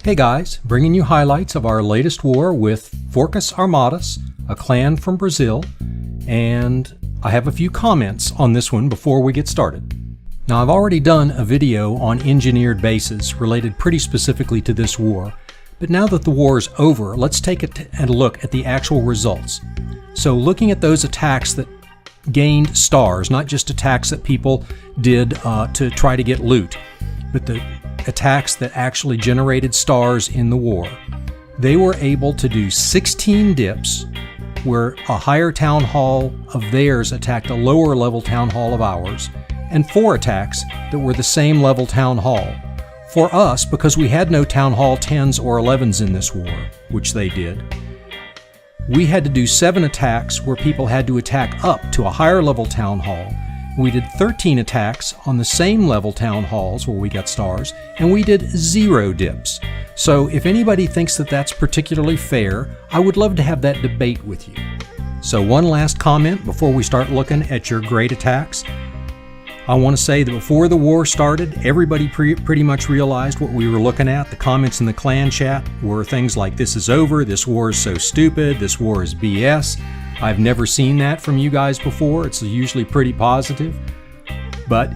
Hey guys, bringing you highlights of our latest war with Forcas Armadas, a clan from Brazil, and I have a few comments on this one before we get started. Now I've already done a video on engineered bases related pretty specifically to this war, but now that the war is over, let's take a look at the actual results. So looking at those attacks that gained stars, not just attacks that people did to try to get loot, but the attacks that actually generated stars in the war. They were able to do 16 dips where a higher town hall of theirs attacked a lower level town hall of ours, and 4 attacks that were the same level town hall. For us, because we had no town hall 10s or 11s in this war, which they did, we had to do 7 attacks where people had to attack up to a higher level town hall. We did 13 attacks on the same level town halls where we got stars, and we did 0 dips. So if anybody thinks that that's particularly fair, I would love to have that debate with you. So one last comment before we start looking at your great attacks. I want to say that before the war started, everybody pretty much realized what we were looking at. The comments in the clan chat were things like, "This is over, this war is so stupid, this war is BS." I've never seen that from you guys before. It's usually pretty positive. But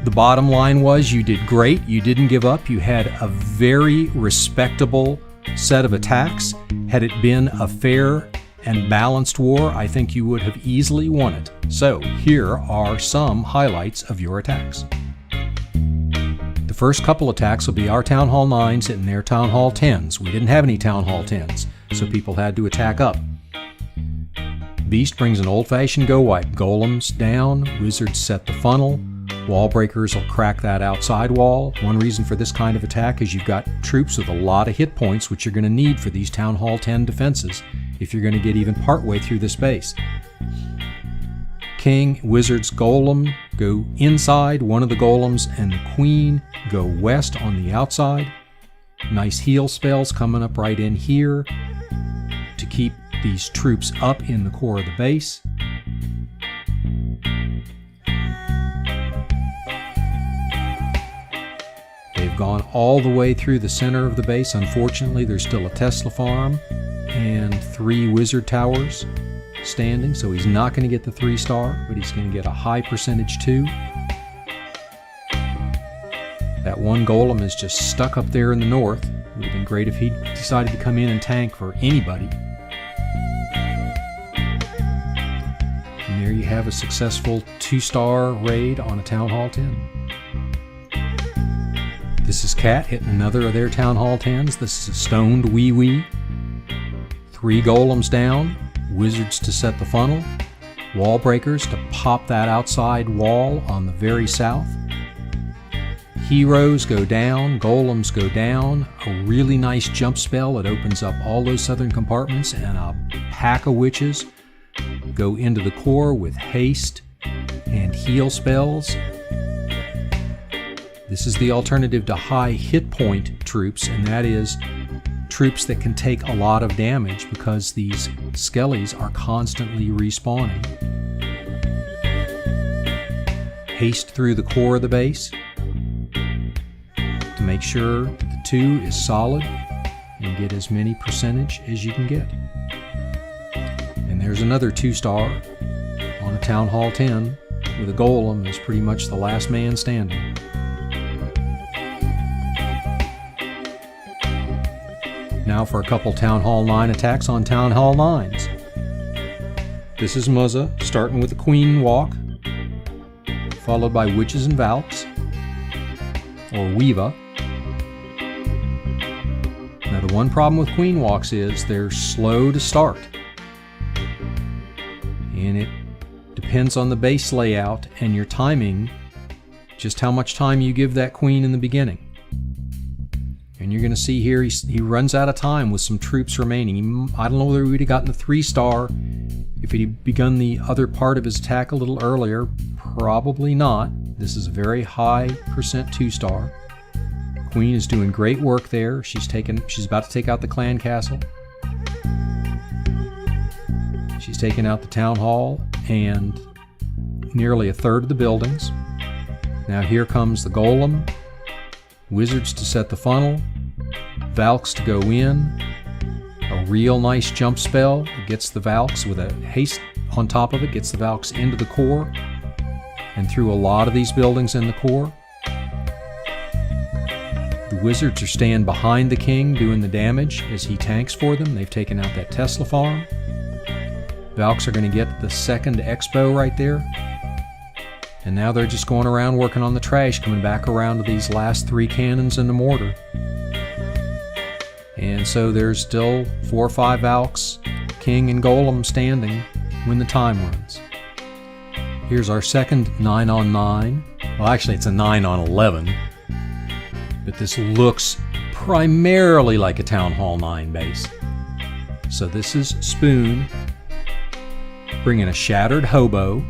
the bottom line was you did great. You didn't give up. You had a very respectable set of attacks. Had it been a fair and balanced war, I think you would have easily won it. So here are some highlights of your attacks. The first couple attacks will be our Town Hall 9s and their Town Hall 10s. We didn't have any Town Hall 10s, so people had to attack up. Beast brings an old-fashioned gowipe. Golems down, wizards set the funnel, wall breakers will crack that outside wall. One reason for this kind of attack is you've got troops with a lot of hit points, which you're going to need for these Town Hall 10 defenses if you're going to get even partway through this base. King, wizards, golem go inside. One of the golems and the queen go west on the outside. Nice heal spells coming up right in here to keep these troops up in the core of the base. They've gone all the way through the center of the base. Unfortunately, there's still a Tesla farm and 3 wizard towers standing, so he's not going to get the 3-star, but he's going to get a high percentage 2. That one golem is just stuck up there in the north. It would have been great if he decided to come in and tank for anybody. And there you have a successful 2-star raid on a Town Hall 10. This is Cat hitting another of their Town Hall 10s. This is a stoned wiwi. 3 golems down, wizards to set the funnel, wall breakers to pop that outside wall on the very south. Heroes go down, golems go down, a really nice jump spell that opens up all those southern compartments, and a pack of witches go into the core with haste and heal spells. This is the alternative to high hit point troops, and that is troops that can take a lot of damage because these skellies are constantly respawning. Haste through the core of the base to make sure that the 2 is solid and get as many percentage as you can get. And there's another 2-star on a Town Hall 10 with a golem as pretty much the last man standing. Now for a couple Town Hall 9 attacks on Town Hall 9s. This is Muza, starting with the Queen Walk, followed by Witches and Valks, or Wiva. Now the one problem with Queen Walks is they're slow to start. And it depends on the base layout and your timing, just how much time you give that queen in the beginning. And you're going to see here he runs out of time with some troops remaining. I don't know whether he would have gotten the 3-star if he'd begun the other part of his attack a little earlier. Probably not. This is a very high percent 2-star. Queen is doing great work there. She's about to take out the clan castle. She's taken out the town hall and nearly a third of the buildings. Now here comes the golem, wizards to set the funnel, Valks to go in. A real nice jump spell. It gets the Valks with a haste on top of it, gets the Valks into the core and through a lot of these buildings in the core. The wizards are staying behind the king doing the damage as he tanks for them. They've taken out that Tesla farm. Valks are going to get the second Expo right there. And now they're just going around working on the trash, coming back around to these last 3 cannons and the mortar. And so there's still 4 or 5 Valks, king and golem standing when the time runs. Here's our second 9-on-9. Well, actually it's a 9-on-11. But this looks primarily like a Town Hall 9 base. So this is Spoon, bringing a Shattered Hobo,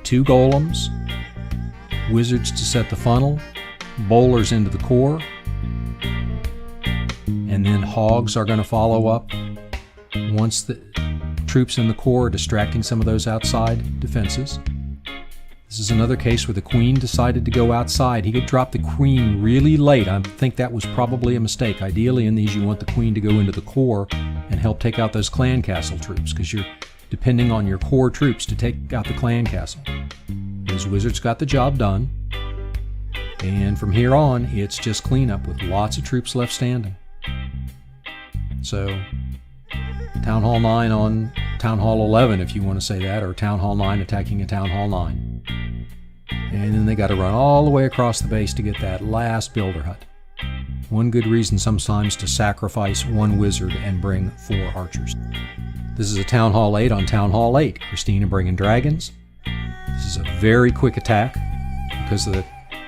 2 golems, wizards to set the funnel, bowlers into the core, and then hogs are going to follow up once the troops in the core are distracting some of those outside defenses. This is another case where the queen decided to go outside. He could drop the queen really late. I think that was probably a mistake. Ideally in these you want the queen to go into the core and help take out those clan castle troops, because you're depending on your core troops to take out the clan castle. Those wizards got the job done, and from here on it's just cleanup with lots of troops left standing. So Town Hall 9 on Town Hall 11, if you want to say that, or Town Hall 9 attacking a Town Hall 9. And then they got to run all the way across the base to get that last builder hut. One good reason sometimes to sacrifice 1 wizard and bring 4 archers. This is a Town Hall 8 on Town Hall 8. Christina bringing dragons. This is a very quick attack because of the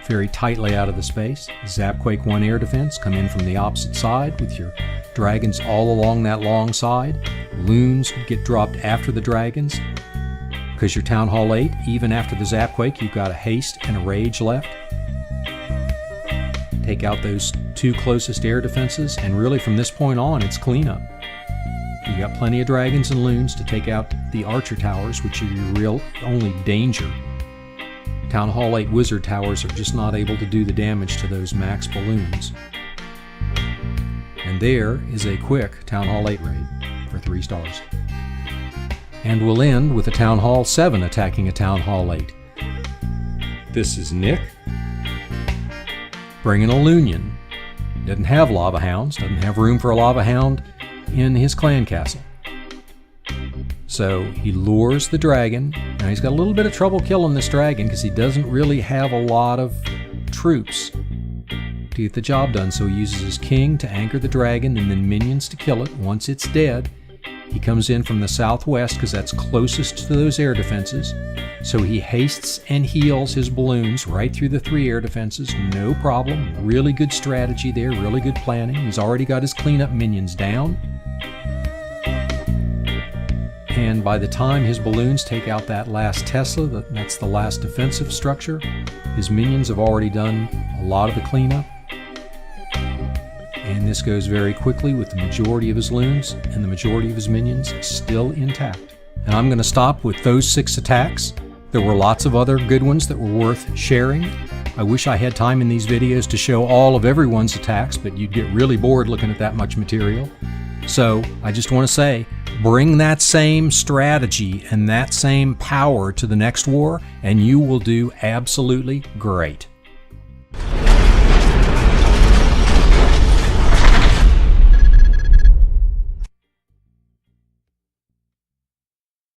very tight layout of the space. Zapquake 1 air defense, come in from the opposite side with your dragons all along that long side. Loons get dropped after the dragons. Because your Town Hall 8, even after the Zapquake, you've got a haste and a rage left. Take out those 2 closest air defenses, and really from this point on, it's cleanup. You got plenty of dragons and loons to take out the archer towers, which are your real only danger. Town Hall 8 wizard towers are just not able to do the damage to those max balloons. And there is a quick Town Hall 8 raid for 3 stars. And we'll end with a Town Hall 7 attacking a Town Hall 8. This is Nick, bringing a loonion. Doesn't have lava hounds, doesn't have room for a lava hound in his clan castle. So he lures the dragon. Now he's got a little bit of trouble killing this dragon because he doesn't really have a lot of troops to get the job done. So he uses his king to anchor the dragon and then minions to kill it. Once it's dead, he comes in from the southwest because that's closest to those air defenses. So he hastes and heals his balloons right through the 3 air defenses, no problem. Really good strategy there, really good planning. He's already got his cleanup minions down. And by the time his balloons take out that last Tesla, that's the last defensive structure, his minions have already done a lot of the cleanup. And this goes very quickly with the majority of his loons and the majority of his minions still intact. And I'm going to stop with those 6 attacks. There were lots of other good ones that were worth sharing. I wish I had time in these videos to show all of everyone's attacks, but you'd get really bored looking at that much material. So I just want to say, bring that same strategy and that same power to the next war, and you will do absolutely great.